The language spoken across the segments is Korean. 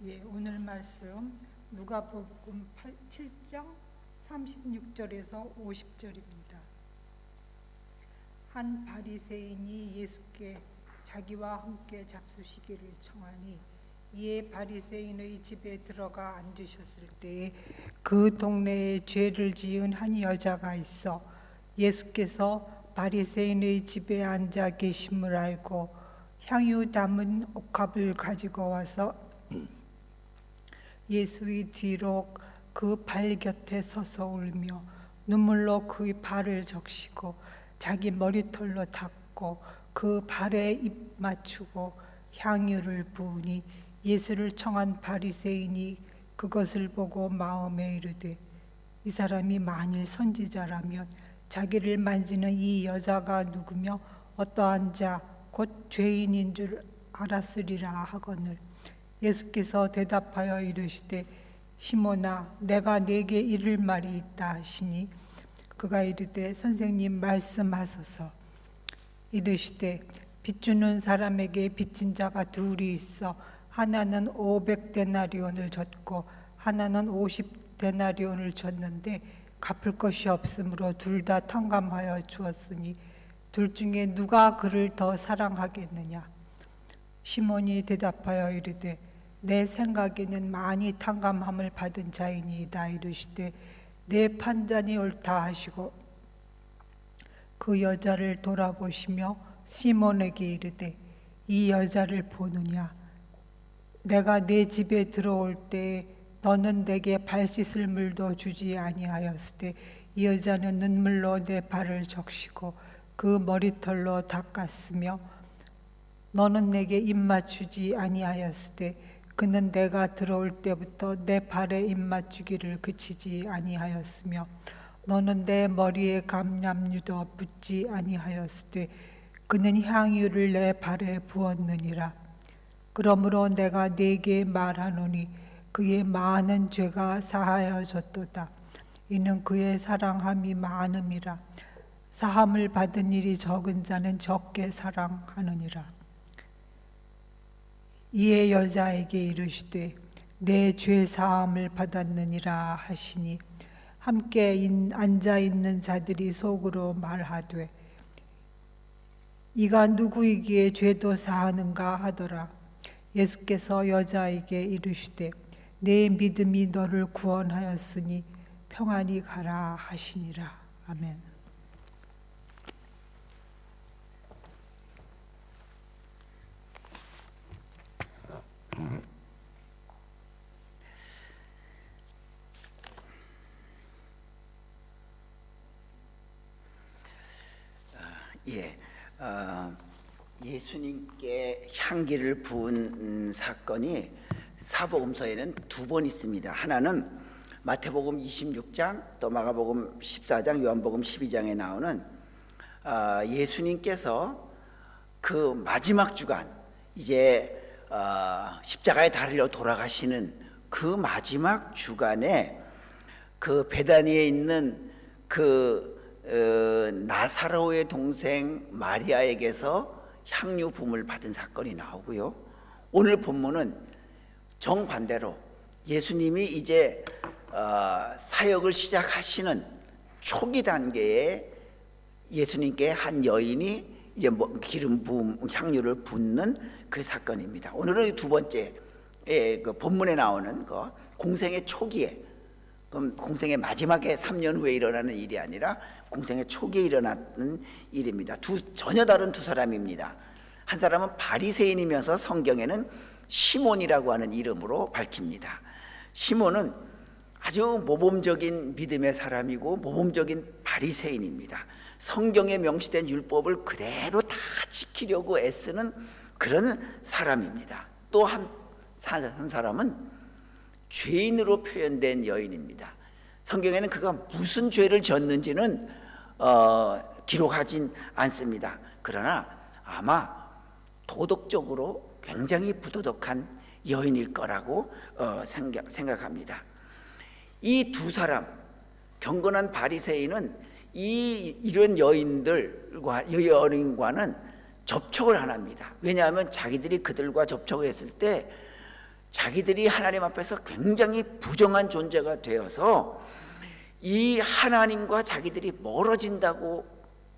오늘 말씀 누가복음 7장 36절에서 50절입니다. 한 바리새인이 예수께 자기와 함께 잡수시기를 청하니 이에 바리새인의 집에 들어가 앉으셨을 때에 그 동네에 죄를 지은 한 여자가 있어 예수께서 바리새인의 집에 앉아 계심을 알고 향유 담은 옥합을 가지고 와서 예수의 뒤로 그 발 곁에 서서 울며 눈물로 그의 발을 적시고 자기 머리털로 닦고 그 발에 입 맞추고 향유를 부으니 예수를 청한 바리새인이 그것을 보고 마음에 이르되 이 사람이 만일 선지자라면 자기를 만지는 이 여자가 누구며 어떠한 자 곧 죄인인 줄 알았으리라 하거늘 예수께서 대답하여 이르시되 시몬아 내가 네게 이를 말이 있다 하시니 그가 이르되 선생님 말씀하소서. 이르시되 빚주는 사람에게 빚진 자가 둘이 있어 하나는 500데나리온을 졌고 하나는 50데나리온을 졌는데 갚을 것이 없으므로 둘 다 탕감하여 주었으니 둘 중에 누가 그를 더 사랑하겠느냐. 시몬이 대답하여 이르되 내 생각에는 많이 탕감함을 받은 자이니이다. 이르시되 내 판단이 옳다 하시고 그 여자를 돌아보시며 시몬에게 이르되 이 여자를 보느냐. 내가 네 집에 들어올 때에 너는 내게 발 씻을 물도 주지 아니하였으되 이 여자는 눈물로 내 발을 적시고 그 머리털로 닦았으며 너는 내게 입 맞추지 아니하였으되 그는 내가 들어올 때부터 내 발에 입 맞추기를 그치지 아니하였으며 너는 내 머리에 감람유도 붓지 아니하였으되 그는 향유를 내 발에 부었느니라. 그러므로 내가 네게 말하노니 그의 많은 죄가 사하여졌도다. 이는 그의 사랑함이 많음이라. 사함을 받은 일이 적은 자는 적게 사랑하느니라. 이에 여자에게 이르시되 내 죄 사함을 받았느니라 하시니 함께 앉아 있는 자들이 속으로 말하되 이가 누구이기에 죄도 사하는가 하더라. 예수께서 여자에게 이르시되 내 믿음이 너를 구원하였으니 평안히 가라 하시니라. 아멘. 예수님께 향기를 부은 사건이 사복음서에는 두 번 있습니다. 하나는 마태복음 26장, 또 마가복음 14장, 요한복음 12장에 나오는 예수님께서 그 마지막 주간 이제 십자가에 달려 돌아가시는 그 마지막 주간에 그 베다니에 있는 그 나사로의 동생 마리아에게서 향유 부음을 받은 사건이 나오고요. 오늘 본문은 정반대로 예수님이 이제 사역을 시작하시는 초기 단계에 예수님께 한 여인이 이제 기름 부음 향유를 붓는 그 사건입니다. 오늘은 두 번째 그 본문에 나오는 거 공생의 초기에, 그럼 공생의 마지막에 3년 후에 일어나는 일이 아니라 공생의 초기에 일어나는 일입니다. 전혀 다른 두 사람입니다. 한 사람은 바리새인이면서 성경에는 시몬이라고 하는 이름으로 밝힙니다. 시몬은 아주 모범적인 믿음의 사람이고 모범적인 바리새인입니다. 성경에 명시된 율법을 그대로 다 지키려고 애쓰는 그런 사람입니다. 또 한 사람은 죄인으로 표현된 여인입니다. 성경에는 그가 무슨 죄를 졌는지는 기록하진 않습니다. 그러나 아마 도덕적으로 굉장히 부도덕한 여인일 거라고 생각합니다. 이 두 사람, 경건한 바리새인은 이런 여인과는 접촉을 안 합니다. 왜냐하면 자기들이 그들과 접촉을 했을 때 자기들이 하나님 앞에서 굉장히 부정한 존재가 되어서 이 하나님과 자기들이 멀어진다고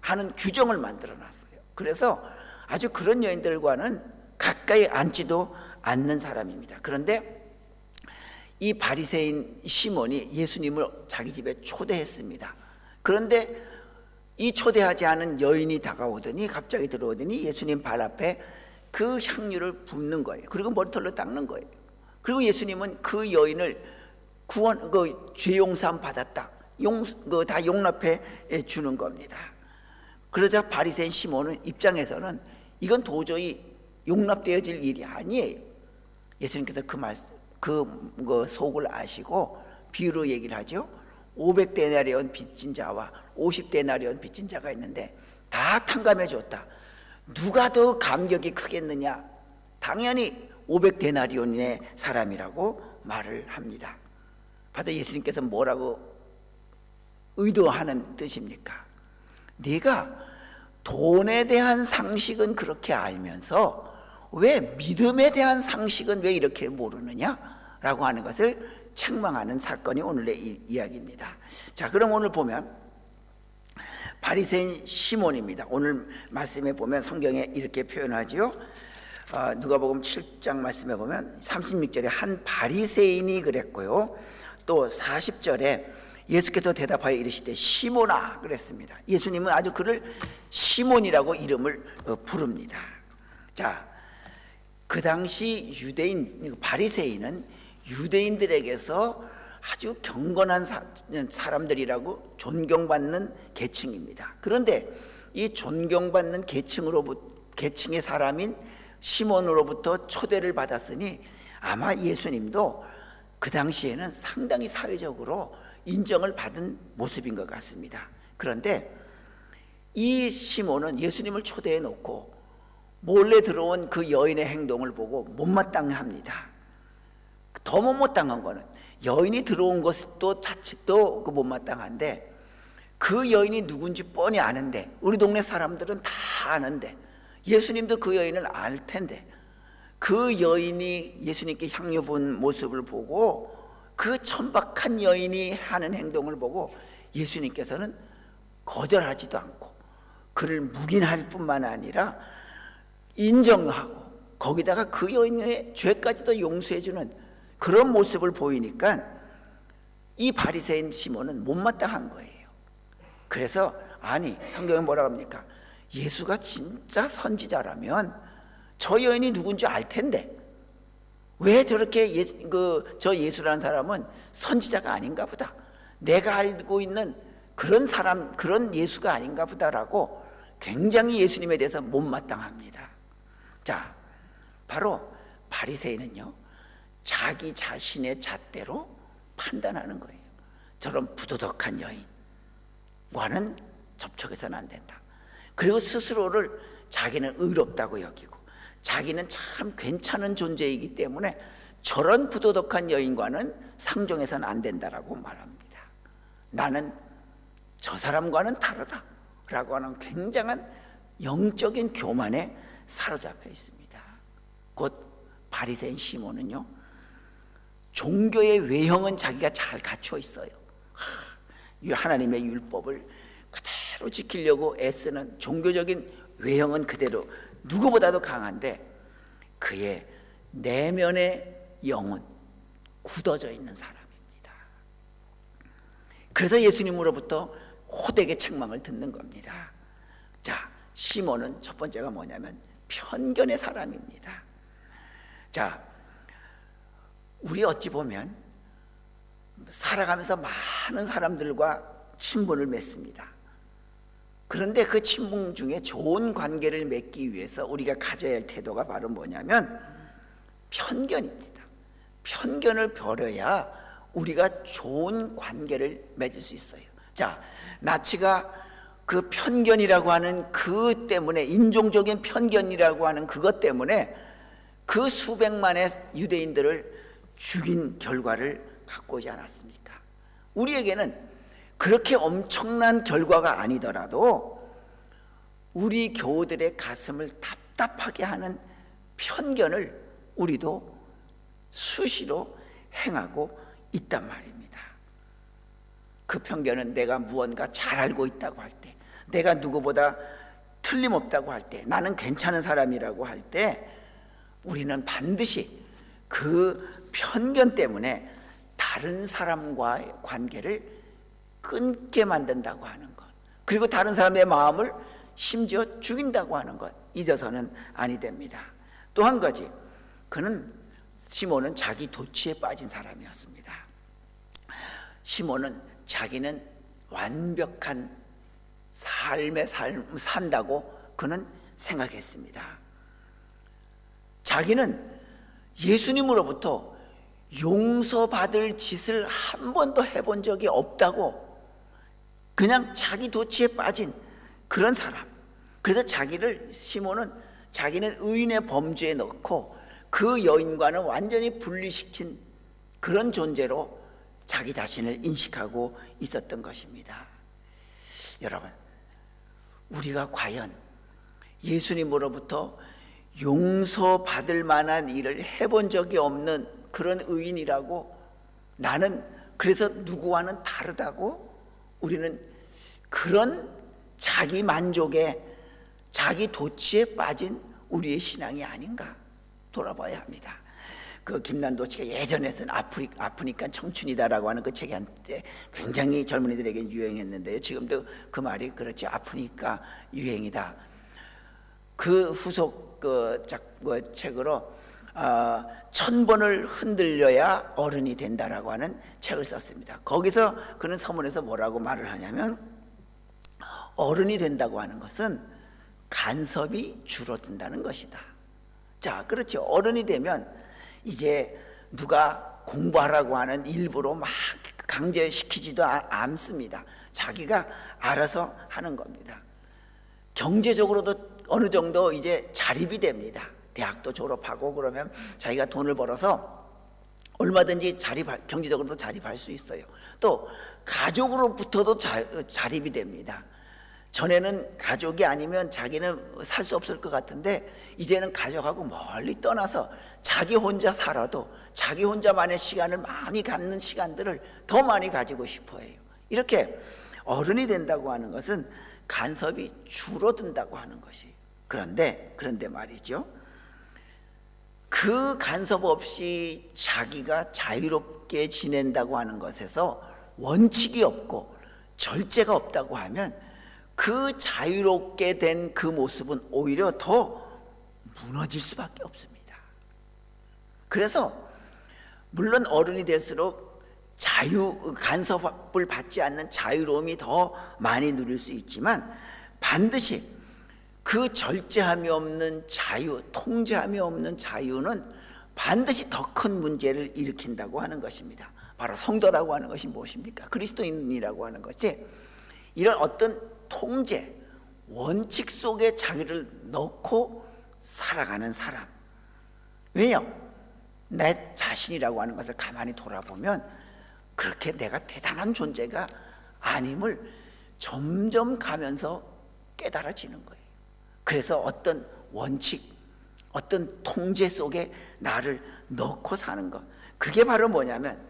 하는 규정을 만들어 놨어요. 그래서 아주 그런 여인들과는 가까이 앉지도 않는 사람입니다. 그런데 이 바리새인 시몬이 예수님을 자기 집에 초대했습니다. 그런데 이 초대하지 않은 여인이 다가오더니, 갑자기 들어오더니 예수님 발 앞에 그 향유를 붓는 거예요. 그리고 머리털로 닦는 거예요. 그리고 예수님은 그 여인을 죄 용서함 받았다, 다 용납해 주는 겁니다. 그러자 바리새인 시몬은 입장에서는 이건 도저히 용납되어질 일이 아니에요. 예수님께서 그 속을 아시고 비유로 얘기를 하죠. 500데나리온 빚진 자와 50데나리온 빚진 자가 있는데 다 탕감해 줬다. 누가 더 감격이 크겠느냐? 당연히 500데나리온의 사람이라고 말을 합니다. 바로 예수님께서 뭐라고 의도하는 뜻입니까? 네가 돈에 대한 상식은 그렇게 알면서 왜 믿음에 대한 상식은 왜 이렇게 모르느냐? 라고 하는 것을 책망하는 사건이 오늘의 이야기입니다. 자, 그럼 오늘 보면 바리새인 시몬입니다. 오늘 말씀에 보면 성경에 이렇게 표현하지요. 누가복음 7장 말씀에 보면 36절에 한 바리새인이 그랬고요. 또 40절에 예수께서 대답하여 이르시되 시몬아 그랬습니다. 예수님은 아주 그를 시몬이라고 이름을 부릅니다. 자, 그 당시 유대인 바리새인은 유대인들에게서 아주 경건한 사람들이라고 존경받는 계층입니다. 그런데 이 존경받는 계층의 사람인 시몬으로부터 초대를 받았으니 아마 예수님도 그 당시에는 상당히 사회적으로 인정을 받은 모습인 것 같습니다. 그런데 이 시몬은 예수님을 초대해 놓고 몰래 들어온 그 여인의 행동을 보고 못마땅합니다. 더 못마땅한 거는 여인이 들어온 것도 자칫도 못마땅한데 그 여인이 누군지 뻔히 아는데, 우리 동네 사람들은 다 아는데, 예수님도 그 여인을 알 텐데 그 여인이 예수님께 향유 본 모습을 보고 그 천박한 여인이 하는 행동을 보고 예수님께서는 거절하지도 않고 그를 묵인할 뿐만 아니라 인정하고 거기다가 그 여인의 죄까지도 용서해주는 그런 모습을 보이니까 이 바리새인 시몬은 못마땅한 거예요. 그래서 아니, 성경에 뭐라고 합니까? 예수가 진짜 선지자라면 저 여인이 누군지 알 텐데 왜 저렇게 저 예수라는 사람은 선지자가 아닌가 보다, 내가 알고 있는 그런 사람, 그런 예수가 아닌가 보다라고 굉장히 예수님에 대해서 못마땅합니다. 자, 바로 바리새인은요, 자기 자신의 잣대로 판단하는 거예요. 저런 부도덕한 여인과는 접촉해서는 안 된다. 그리고 스스로를 자기는 의롭다고 여기고 자기는 참 괜찮은 존재이기 때문에 저런 부도덕한 여인과는 상종해서는 안 된다라고 말합니다. 나는 저 사람과는 다르다 라고 하는 굉장한 영적인 교만에 사로잡혀 있습니다. 곧 바리새인 시몬은요, 종교의 외형은 자기가 잘 갖춰 있어요. 하나님의 율법을 그대로 지키려고 애쓰는 종교적인 외형은 그대로 누구보다도 강한데 그의 내면의 영은 굳어져 있는 사람입니다. 그래서 예수님으로부터 호되게 책망을 듣는 겁니다. 자, 시몬은 첫 번째가 뭐냐면 편견의 사람입니다. 자, 우리 어찌 보면 살아가면서 많은 사람들과 친분을 맺습니다. 그런데 그 친분 중에 좋은 관계를 맺기 위해서 우리가 가져야 할 태도가 바로 뭐냐면 편견입니다. 편견을 버려야 우리가 좋은 관계를 맺을 수 있어요. 자, 나치가 그 편견이라고 하는 그 때문에, 인종적인 편견이라고 하는 그것 때문에 그 수백만의 유대인들을 죽인 결과를 갖고 오지 않았습니까? 우리에게는 그렇게 엄청난 결과가 아니더라도 우리 교우들의 가슴을 답답하게 하는 편견을 우리도 수시로 행하고 있단 말입니다. 그 편견은 내가 무언가 잘 알고 있다고 할 때, 내가 누구보다 틀림없다고 할 때, 나는 괜찮은 사람이라고 할 때 우리는 반드시 그 편견 때문에 다른 사람과의 관계를 끊게 만든다고 하는 것, 그리고 다른 사람의 마음을 심지어 죽인다고 하는 것, 잊어서는 아니 됩니다. 또 한 가지, 시몬은 자기 도취에 빠진 사람이었습니다. 시몬은 자기는 완벽한 삶의 삶을 산다고 그는 생각했습니다. 자기는 예수님으로부터 용서받을 짓을 한 번도 해본 적이 없다고, 그냥 자기 도취에 빠진 그런 사람. 그래서 시몬은 자기는 의인의 범주에 넣고 그 여인과는 완전히 분리시킨 그런 존재로 자기 자신을 인식하고 있었던 것입니다. 여러분, 우리가 과연 예수님으로부터 용서받을 만한 일을 해본 적이 없는 그런 의인이라고, 나는 그래서 누구와는 다르다고, 우리는 그런 자기 만족에, 자기 도취에 빠진 우리의 신앙이 아닌가 돌아봐야 합니다. 그 김난도 씨가 예전에 쓴 아프니까 청춘이다라고 하는 그 책이 한때 굉장히 젊은이들에게 유행했는데요. 지금도 그 말이 그렇죠. 아프니까 유행이다. 그 후속 책으로 1000번을 흔들려야 어른이 된다라고 하는 책을 썼습니다. 거기서 그는 서문에서 뭐라고 말을 하냐면, 어른이 된다고 하는 것은 간섭이 줄어든다는 것이다. 자, 그렇죠. 어른이 되면 이제 누가 공부하라고 하는 일부러 막 강제시키지도 않습니다. 자기가 알아서 하는 겁니다. 경제적으로도 어느 정도 이제 자립이 됩니다. 대학도 졸업하고 그러면 자기가 돈을 벌어서 얼마든지 경제적으로도 자립할 수 있어요. 또 가족으로부터도 자립이 됩니다. 전에는 가족이 아니면 자기는 살 수 없을 것 같은데, 이제는 가족하고 멀리 떠나서 자기 혼자 살아도 자기 혼자만의 시간을 많이 갖는 시간들을 더 많이 가지고 싶어 해요. 이렇게 어른이 된다고 하는 것은 간섭이 줄어든다고 하는 것이에요. 그런데 말이죠, 그 간섭 없이 자기가 자유롭게 지낸다고 하는 것에서 원칙이 없고 절제가 없다고 하면 그 자유롭게 된 그 모습은 오히려 더 무너질 수밖에 없습니다. 그래서 물론 어른이 될수록 간섭을 받지 않는 자유로움이 더 많이 누릴 수 있지만, 반드시 그 절제함이 없는 자유, 통제함이 없는 자유는 반드시 더 큰 문제를 일으킨다고 하는 것입니다. 바로 성도라고 하는 것이 무엇입니까? 그리스도인이라고 하는 것이 이런 어떤 통제, 원칙 속에 자기를 넣고 살아가는 사람. 왜요? 내 자신이라고 하는 것을 가만히 돌아보면 그렇게 내가 대단한 존재가 아님을 점점 가면서 깨달아지는 거예요. 그래서 어떤 원칙, 어떤 통제 속에 나를 넣고 사는 것, 그게 바로 뭐냐면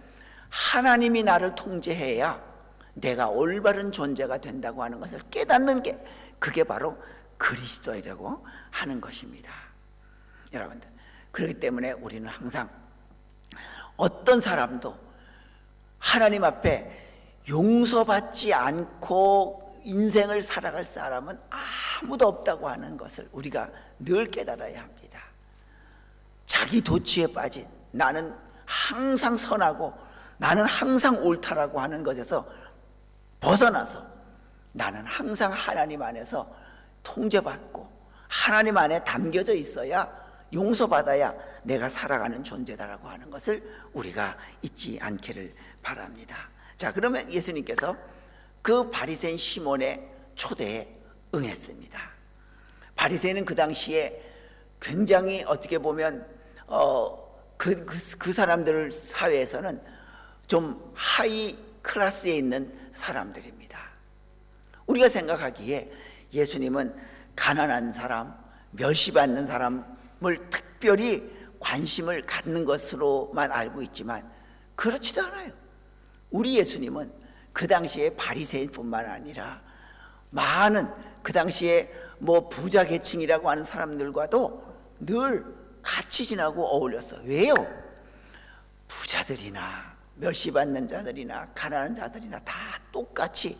하나님이 나를 통제해야 내가 올바른 존재가 된다고 하는 것을 깨닫는 게, 그게 바로 그리스도이라고 하는 것입니다. 여러분들, 그렇기 때문에 우리는 항상 어떤 사람도 하나님 앞에 용서받지 않고 인생을 살아갈 사람은 아무도 없다고 하는 것을 우리가 늘 깨달아야 합니다. 자기 도취에 빠진, 나는 항상 선하고 나는 항상 옳다라고 하는 것에서 벗어나서 나는 항상 하나님 안에서 통제받고 하나님 안에 담겨져 있어야, 용서받아야 내가 살아가는 존재다라고 하는 것을 우리가 잊지 않기를 바랍니다. 자, 그러면 예수님께서 그 바리새인 시몬의 초대에 응했습니다. 바리새인은 그 당시에 굉장히 어떻게 보면 그 사람들 사회에서는 좀 하이 클래스에 있는 사람들입니다. 우리가 생각하기에 예수님은 가난한 사람, 멸시받는 사람을 특별히 관심을 갖는 것으로만 알고 있지만 그렇지도 않아요. 우리 예수님은 그 당시에 바리새인뿐만 아니라 많은 그 당시에 뭐 부자 계층이라고 하는 사람들과도 늘 같이 지나고 어울렸어요. 왜요? 부자들이나 멸시받는 자들이나 가난한 자들이나 다 똑같이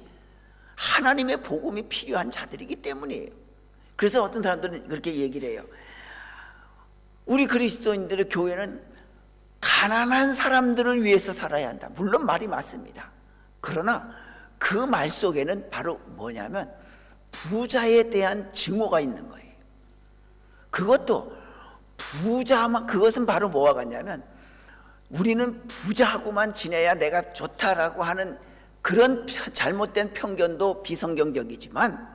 하나님의 복음이 필요한 자들이기 때문이에요. 그래서 어떤 사람들은 그렇게 얘기를 해요. 우리 그리스도인들의 교회는 가난한 사람들을 위해서 살아야 한다. 물론 말이 맞습니다. 그러나 그 말 속에는 바로 뭐냐면 부자에 대한 증오가 있는 거예요. 그것도 부자만, 그것은 바로 뭐와 같냐면 우리는 부자하고만 지내야 내가 좋다라고 하는 그런 잘못된 편견도 비성경적이지만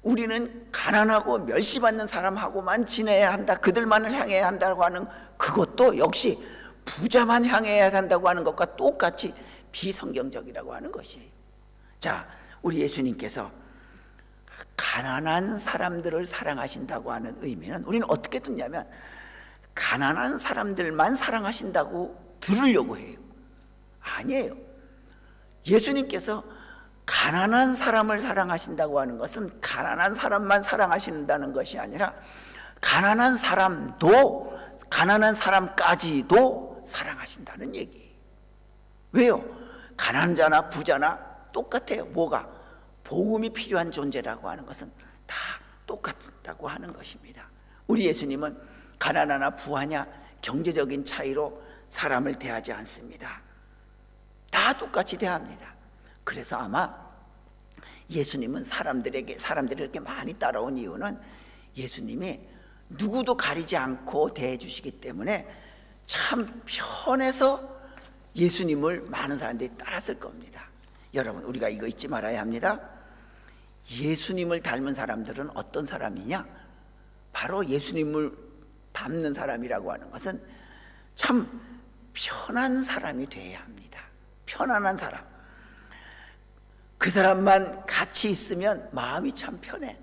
우리는 가난하고 멸시받는 사람하고만 지내야 한다, 그들만을 향해야 한다고 하는 그것도 역시 부자만 향해야 한다고 하는 것과 똑같이 비성경적이라고 하는 것이에요. 자, 우리 예수님께서 가난한 사람들을 사랑하신다고 하는 의미는 우리는 어떻게 듣냐면 가난한 사람들만 사랑하신다고 들으려고 해요. 아니에요. 예수님께서 가난한 사람을 사랑하신다고 하는 것은 가난한 사람만 사랑하신다는 것이 아니라 가난한 사람도, 가난한 사람까지도 사랑하신다는 얘기예요. 왜요? 가난한 자나 부자나 똑같아요. 뭐가? 복음이 필요한 존재라고 하는 것은 다 똑같다고 하는 것입니다. 우리 예수님은 가난하나 부하냐 경제적인 차이로 사람을 대하지 않습니다. 다 똑같이 대합니다. 그래서 아마 예수님은 사람들이 이렇게 많이 따라온 이유는 예수님이 누구도 가리지 않고 대해 주시기 때문에 참 편해서 예수님을 많은 사람들이 따랐을 겁니다. 여러분, 우리가 이거 잊지 말아야 합니다. 예수님을 닮은 사람들은 어떤 사람이냐? 바로 예수님을 닮는 사람이라고 하는 것은 참 편한 사람이 되어야 합니다. 편안한 사람. 그 사람만 같이 있으면 마음이 참 편해.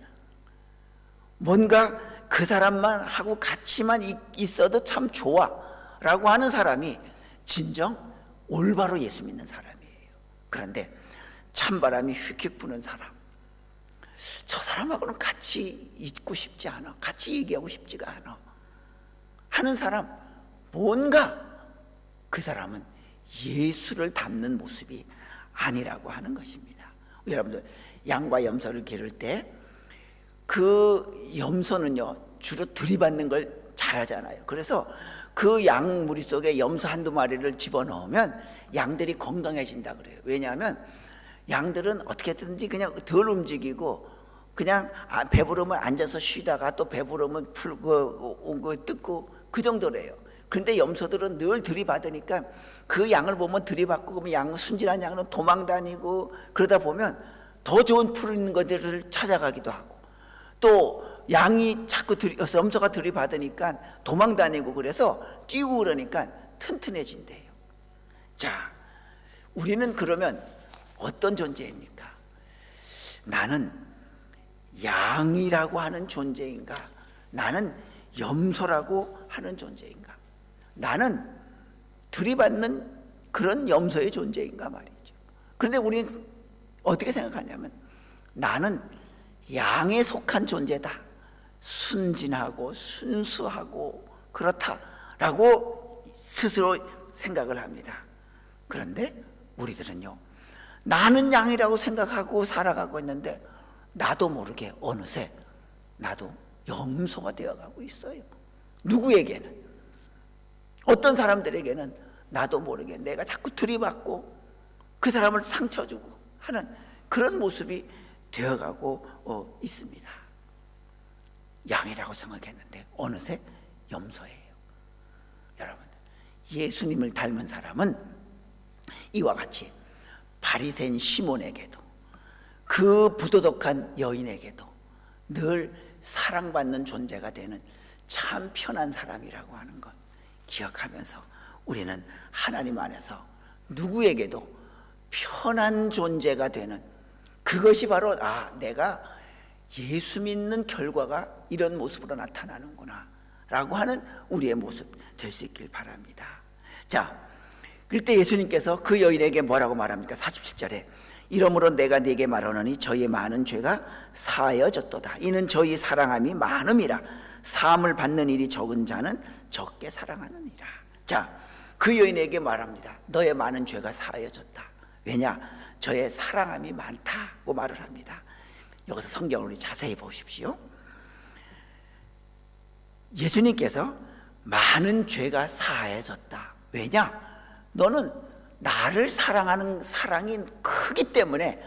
뭔가 그 사람만 하고 같이만 있어도 참 좋아 라고 하는 사람이 진정 올바로 예수 믿는 사람이에요. 그런데 찬바람이 휙휙 부는 사람, 저 사람하고는 같이 있고 싶지 않아, 같이 얘기하고 싶지가 않아 하는 사람, 뭔가 그 사람은 예수를 닮는 모습이 아니라고 하는 것입니다. 여러분들, 양과 염소를 기를 때 그 염소는요 주로 들이받는 걸 잘하잖아요. 그래서 그 양 무리 속에 염소 한두 마리를 집어넣으면 양들이 건강해진다 그래요. 왜냐하면 양들은 어떻게든지 그냥 덜 움직이고 그냥 배부르면 앉아서 쉬다가 또 배부르면 풀고 뜯고 그 정도래요. 그런데 염소들은 늘 들이받으니까 그 양을 보면 들이받고, 그러면 양, 순진한 양은 도망다니고 그러다 보면 더 좋은 풀 있는 것들을 찾아가기도 하고, 또 양이 자꾸 염소가 들이받으니까 도망다니고 그래서 뛰고 그러니까 튼튼해진대요. 자, 우리는 그러면 어떤 존재입니까? 나는 양이라고 하는 존재인가? 나는 염소라고 하는 존재인가? 나는 들이받는 그런 염소의 존재인가 말이죠. 그런데 우리는 어떻게 생각하냐면 나는 양에 속한 존재다, 순진하고 순수하고 그렇다라고 스스로 생각을 합니다. 그런데 우리들은요, 나는 양이라고 생각하고 살아가고 있는데 나도 모르게 어느새 나도 염소가 되어가고 있어요. 누구에게는, 어떤 사람들에게는 나도 모르게 내가 자꾸 들이받고 그 사람을 상처 주고 하는 그런 모습이 되어가고 있습니다. 양이라고 생각했는데 어느새 염소예요. 여러분들, 예수님을 닮은 사람은 이와 같이 바리새인 시몬에게도 그 부도덕한 여인에게도 늘 사랑받는 존재가 되는 참 편한 사람이라고 하는 것 기억하면서 우리는 하나님 안에서 누구에게도 편한 존재가 되는, 그것이 바로 내가 예수 믿는 결과가 이런 모습으로 나타나는구나 라고 하는 우리의 모습 될 수 있길 바랍니다. 자, 그때 예수님께서 그 여인에게 뭐라고 말합니까? 47절에 이러므로 내가 네게 말하노니 저희의 많은 죄가 사하여졌도다. 이는 저희 사랑함이 많음이라. 사함을 받는 일이 적은 자는 적게 사랑하느니라. 자, 그 여인에게 말합니다. 너의 많은 죄가 사하여졌다. 왜냐? 저의 사랑함이 많다고 말을 합니다. 여기서 성경을 우리 자세히 보십시오. 예수님께서 많은 죄가 사하여졌다. 왜냐? 너는 나를 사랑하는 사랑이 크기 때문에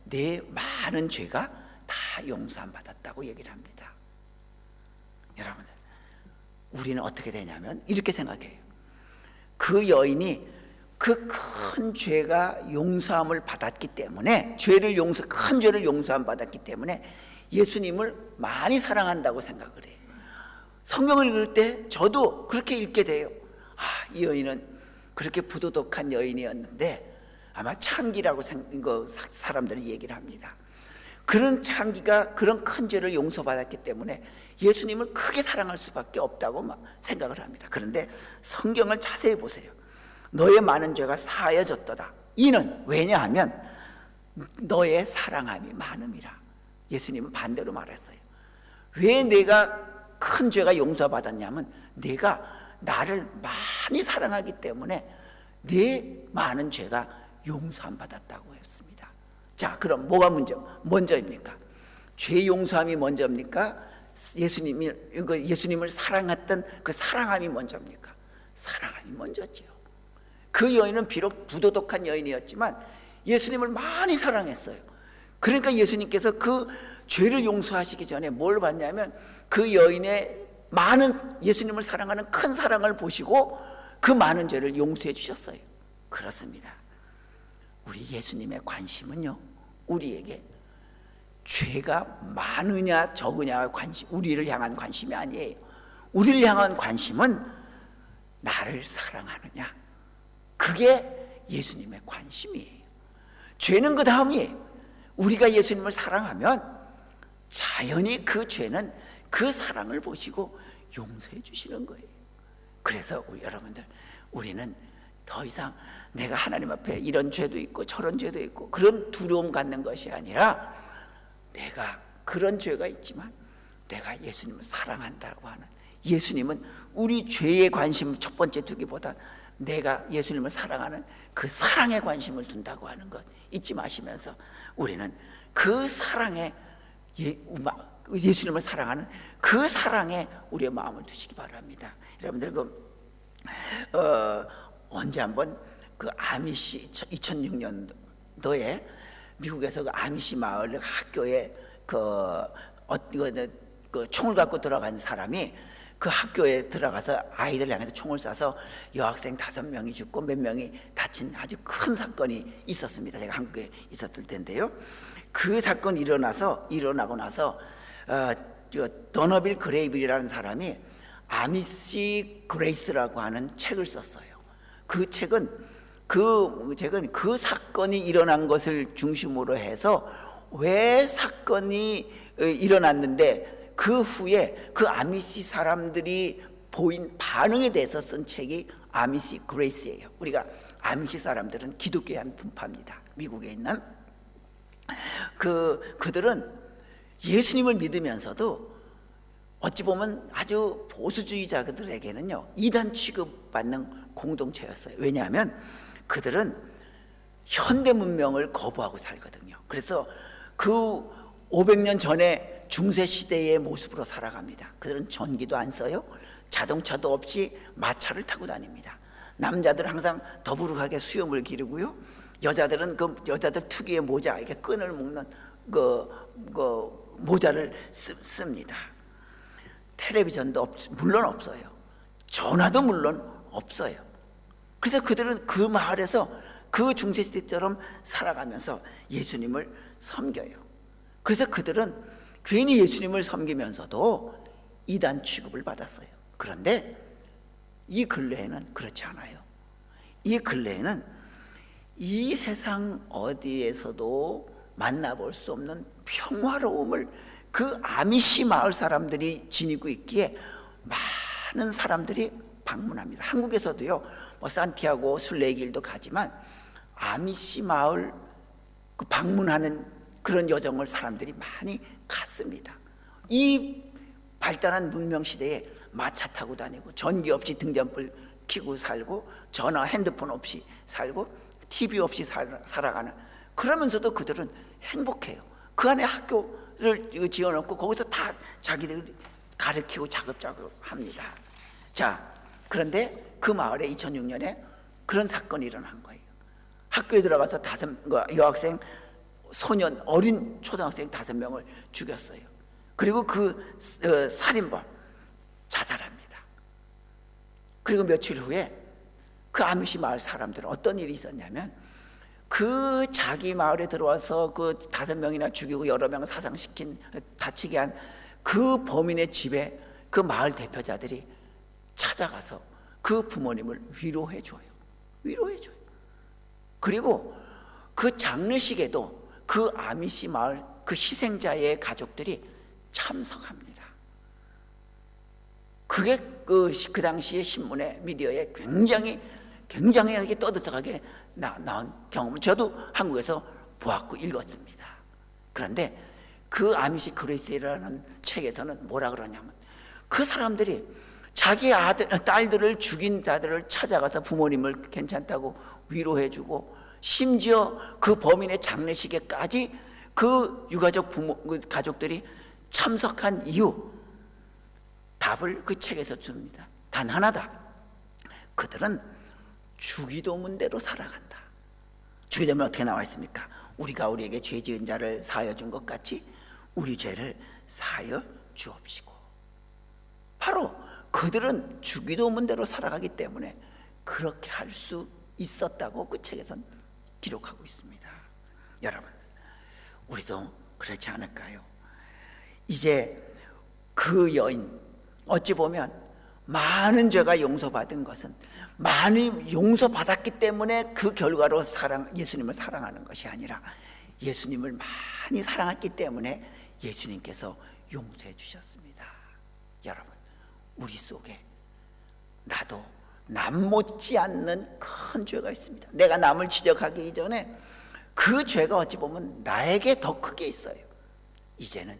내 많은 죄가 다 용서함 받았다고 얘기를 합니다. 여러분들, 우리는 어떻게 되냐면 이렇게 생각해요. 그 여인이 그 큰 죄가 용서함을 받았기 때문에 큰 죄를 용서함 받았기 때문에 예수님을 많이 사랑한다고 생각을 해요. 성경을 읽을 때 저도 그렇게 읽게 돼요. 이 여인은 그렇게 부도덕한 여인이었는데 아마 창기라고 사람들이 얘기를 합니다. 그런 창기가 그런 큰 죄를 용서받았기 때문에 예수님을 크게 사랑할 수밖에 없다고 생각을 합니다. 그런데 성경을 자세히 보세요. 너의 많은 죄가 사하여졌도다. 이는 왜냐하면 너의 사랑함이 많음이라. 예수님은 반대로 말했어요. 왜 내가 큰 죄가 용서받았냐면 내가 나를 많이 사랑하기 때문에 내 많은 죄가 용서함 받았다고 했습니다. 자, 그럼 뭐가 먼저입니까? 죄 용서함이 먼저입니까? 예수님을 사랑했던 그 사랑함이 먼저입니까? 사랑함이 먼저죠. 그 여인은 비록 부도덕한 여인이었지만 예수님을 많이 사랑했어요. 그러니까 예수님께서 그 죄를 용서하시기 전에 뭘 봤냐면 그 여인의 많은 예수님을 사랑하는 큰 사랑을 보시고 그 많은 죄를 용서해 주셨어요. 그렇습니다. 우리 예수님의 관심은요, 우리에게 죄가 많으냐 적으냐 우리를 향한 관심이 아니에요. 우리를 향한 관심은 나를 사랑하느냐, 그게 예수님의 관심이에요. 죄는 그 다음이에요. 우리가 예수님을 사랑하면 자연히 그 죄는 그 사랑을 보시고 용서해 주시는 거예요. 그래서 여러분들, 우리는 더 이상 내가 하나님 앞에 이런 죄도 있고 저런 죄도 있고 그런 두려움 갖는 것이 아니라 내가 그런 죄가 있지만 내가 예수님을 사랑한다고 하는, 예수님은 우리 죄에 관심 첫 번째 두기보다 내가 예수님을 사랑하는 그 사랑에 관심을 둔다고 하는 것 잊지 마시면서 우리는 그 사랑에 예수님을 사랑하는 그 사랑에 우리의 마음을 두시기 바랍니다. 여러분들 언제 한번 그 아미시 2006년도에 미국에서 그 아미시 마을 학교에 그 총을 갖고 들어간 사람이 그 학교에 들어가서 아이들 향해서 총을 쏴서 여학생 5명이 죽고 몇 명이 다친 아주 큰 사건이 있었습니다. 제가 한국에 있었을 텐데요. 그 사건이 일어나고 나서 더너빌 그레이빌이라는 사람이 아미시 그레이스라고 하는 책을 썼어요. 그 책은 그 사건이 일어난 것을 중심으로 해서 왜 사건이 일어났는데 그 후에 그 아미시 사람들이 보인 반응에 대해서 쓴 책이 아미시 그레이스예요. 우리가 아미시 사람들은 기독교의 한 분파입니다. 미국에 있는 그들은 예수님을 믿으면서도 어찌 보면 아주 보수주의자들에게는요 이단 취급받는 공동체였어요. 왜냐하면 그들은 현대 문명을 거부하고 살거든요. 그래서 그 500년 전에 중세 시대의 모습으로 살아갑니다. 그들은 전기도 안 써요. 자동차도 없이 마차를 타고 다닙니다. 남자들은 항상 더부룩하게 수염을 기르고요. 여자들은 여자들 특유의 모자, 이렇게 끈을 묶는 모자를 씁니다. 텔레비전도 물론 없어요. 전화도 물론 없어요. 그래서 그들은 그 마을에서 그 중세시대처럼 살아가면서 예수님을 섬겨요. 그래서 그들은 괜히 예수님을 섬기면서도 이단 취급을 받았어요. 그런데 이 근래에는 그렇지 않아요. 이 근래에는 이 세상 어디에서도 만나볼 수 없는 평화로움을 그 아미시 마을 사람들이 지니고 있기에 많은 사람들이 방문합니다. 한국에서도요, 뭐 산티아고 순례길도 가지만 아미시 마을 그 방문하는 그런 여정을 사람들이 많이 갔습니다. 이 발달한 문명 시대에 마차 타고 다니고 전기 없이 등잔불 켜고 살고 전화 핸드폰 없이 살고 TV 없이 살아가는, 그러면서도 그들은 행복해요. 그 안에 학교를 지어놓고 거기서 다 자기들 가르치고 작업합니다. 자, 그런데 그 마을에 2006년에 그런 사건이 일어난 거예요. 학교에 들어가서 여학생, 소년, 어린 초등학생 5명을 죽였어요. 그리고 그 살인범 자살합니다. 그리고 며칠 후에 그 아미시 마을 사람들은 어떤 일이 있었냐면, 그 자기 마을에 들어와서 그 5명이나 죽이고 여러 명 사상시킨, 다치게 한 그 범인의 집에 그 마을 대표자들이 찾아가서 그 부모님을 위로해줘요. 그리고 그 장례식에도 그 아미시 마을 그 희생자의 가족들이 참석합니다. 그게 그 당시에 신문에, 미디어에 굉장히 떠들썩하게 나온 경험을 저도 한국에서 보았고 읽었습니다. 그런데 그 아미시 그레이스라는 책에서는 뭐라 그러냐면, 그 사람들이 자기 딸들을 죽인 자들을 찾아가서 부모님을 괜찮다고 위로해주고, 심지어 그 범인의 장례식에까지 그 유가족 가족들이 참석한 이유, 답을 그 책에서 줍니다. 단 하나다. 그들은 주기도문대로 살아간다. 주기도문 어떻게 나와 있습니까? 우리가 우리에게 죄 지은 자를 사하여 준 것 같이 우리 죄를 사하여 주옵시고. 바로 그들은 주기도문대로 살아가기 때문에 그렇게 할 수 있었다고 그 책에선 기록하고 있습니다. 여러분, 우리도 그렇지 않을까요? 이제 그 여인, 어찌 보면 많은 죄가 용서받은 것은 많이 용서받았기 때문에 그 결과로 예수님을 사랑하는 것이 아니라, 예수님을 많이 사랑했기 때문에 예수님께서 용서해 주셨습니다. 여러분, 우리 속에 나도 남 못지 않는 큰 죄가 있습니다. 내가 남을 지적하기 이전에 그 죄가 어찌 보면 나에게 더 크게 있어요. 이제는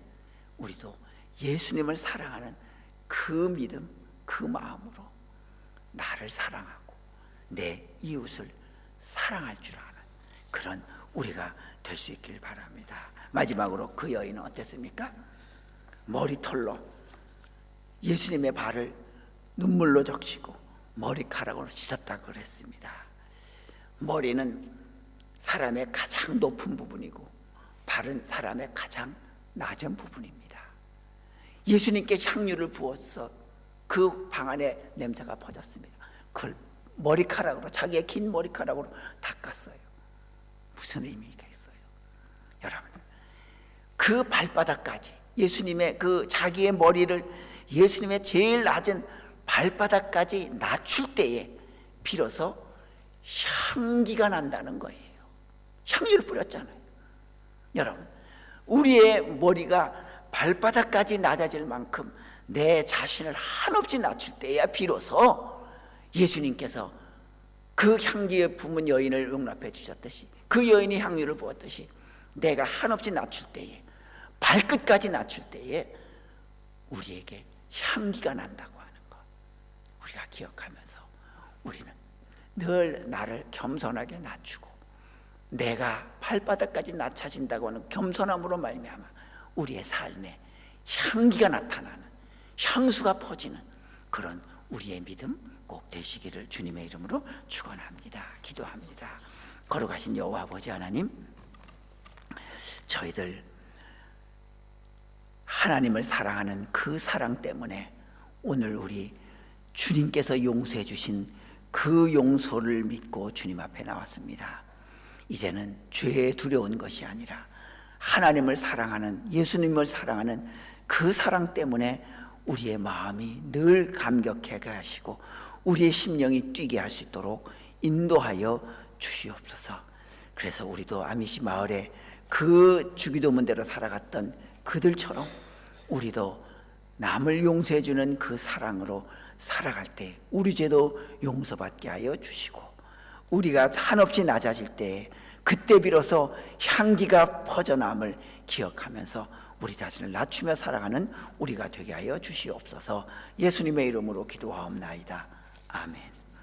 우리도 예수님을 사랑하는 그 믿음, 그 마음으로 나를 사랑하고 내 이웃을 사랑할 줄 아는 그런 우리가 될 수 있길 바랍니다. 마지막으로 그 여인은 어땠습니까? 머리털로 예수님의 발을 눈물로 적시고 머리카락으로 씻었다고 그랬습니다. 머리는 사람의 가장 높은 부분이고 발은 사람의 가장 낮은 부분입니다. 예수님께 향유를 부어서 그 방 안에 냄새가 퍼졌습니다. 그걸 머리카락으로, 자기의 긴 머리카락으로 닦았어요. 무슨 의미가 있어요? 여러분, 그 발바닥까지, 예수님의 그 자기의 머리를 예수님의 제일 낮은 발바닥까지 낮출 때에 비로소 향기가 난다는 거예요. 향유를 뿌렸잖아요. 여러분, 우리의 머리가 발바닥까지 낮아질 만큼 내 자신을 한없이 낮출 때야 비로소 예수님께서 그 향기에 품은 여인을 용납해 주셨듯이, 그 여인이 향유를 부었듯이 내가 한없이 낮출 때에, 발끝까지 낮출 때에 우리에게 향기가 난다고 하는 것, 우리가 기억하면서 우리는 늘 나를 겸손하게 낮추고 내가 발바닥까지 낮춰진다고 하는 겸손함으로 말미암아 우리의 삶에 향기가 나타나는, 향수가 퍼지는 그런 우리의 믿음 꼭 되시기를 주님의 이름으로 축원합니다. 기도합니다. 거룩하신 여호와 아버지 하나님, 저희들 하나님을 사랑하는 그 사랑 때문에 오늘 우리 주님께서 용서해 주신 그 용서를 믿고 주님 앞에 나왔습니다. 이제는 죄에 두려운 것이 아니라 하나님을 사랑하는, 예수님을 사랑하는 그 사랑 때문에 우리의 마음이 늘 감격하게 하시고 우리의 심령이 뛰게 할 수 있도록 인도하여 주시옵소서. 그래서 우리도 아미시 마을에 그 주기도문대로 살아갔던 그들처럼 우리도 남을 용서해 주는 그 사랑으로 살아갈 때 우리 죄도 용서받게 하여 주시고, 우리가 한없이 낮아질 때 그때 비로소 향기가 퍼져남을 기억하면서 우리 자신을 낮추며 살아가는 우리가 되게 하여 주시옵소서. 예수님의 이름으로 기도하옵나이다. 아멘.